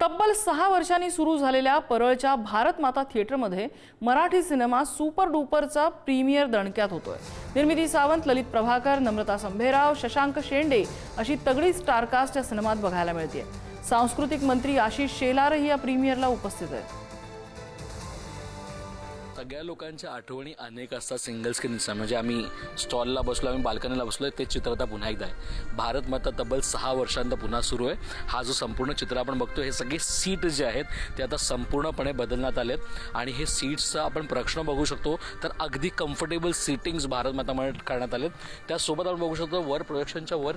तब्बल 6 वर्षांनी सुरू झालेल्या परळच्या भारत माता थिएटरमध्ये मराठी सिनेमा सुपर डुपरचा प्रीमियर दणक्यात होतोय। निर्मिती सावंत, ललित प्रभाकर, नम्रता संभेराव, शशांक शेंडे अशी तगडी स्टारकास्ट या सिनेमात बघायला मिळते। सांस्कृतिक मंत्री आशिष शेलारही या प्रीमियरला उपस्थित आहेत। सगळ्या लोकांच्या आठवणी अनेक असतात सिंगल स्क्रीनचा। म्हणजे आम्ही स्टॉलला बसलो, आम्ही बाल्कनीला बसलोय, ते चित्र आता पुन्हा एकदा आहे। भारत माता तब्बल 6 वर्षांत पुन्हा सुरू आहे। हा जो संपूर्ण चित्र आपण बघतोय, हे सगळे सीट जे आहेत ते आता संपूर्णपणे बदलण्यात आलेत आणि हे सीट्सचं आपण प्रश्न बघू शकतो तर अगदी कम्फर्टेबल सीटिंग्स भारत मातामध्ये करण्यात आलेत। त्यासोबत आपण बघू शकतो वर प्रोजेक्शनच्या वर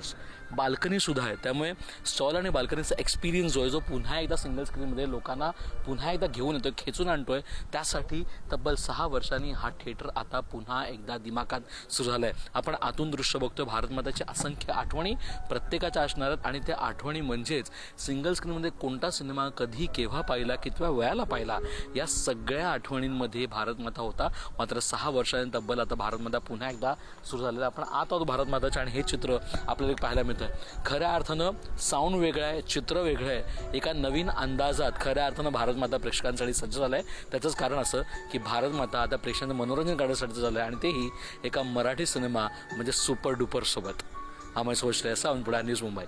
बाल्कनीसुद्धा आहे। त्यामुळे स्टॉल आणि बाल्कनीचा एक्सपिरियन्स जो आहे, जो पुन्हा एकदा सिंगल स्क्रीनमध्ये लोकांना पुन्हा एकदा घेऊन येतोय, खेचून आणतोय। त्यासाठी तब्बल 6 वर्षांनी हा थिएटर आता पुन्हा एकदा दिमाखात सुरू झालाय। आपण आतून दृश्य बघतोय, भारत माताची असंख्य आठवणी प्रत्येकाच्या असणार आहेत आणि त्या आठवणी म्हणजेच सिंगल स्क्रीनमध्ये कोणता सिनेमा कधी केव्हा पाहिला, कितव्या वेळाला पाहिला, या सगळ्या आठवणींमध्ये भारत माता होता। मात्र 6 वर्षांनी तब्बल आता भारत माता पुन्हा एकदा सुरू झालेला। आपण आत आहोत भारत माताचे आणि हे चित्र आपल्याला पाहायला मिळतं। खऱ्या अर्थानं साऊंड वेगळं आहे, चित्र वेगळं आहे। एका नवीन अंदाजात खऱ्या अर्थानं भारत माता प्रेक्षकांसाठी सज्ज झालं आहे। त्याचंच कारण असं की भारत माता आता प्रेक्षकांचं मनोरंजन करण्यासाठी झालं आहे आणि तेही एका मराठी सिनेमा म्हणजे सुपर डुपर सोबत। आम्ही सोचले सावंतपुडा न्यूज मुंबई।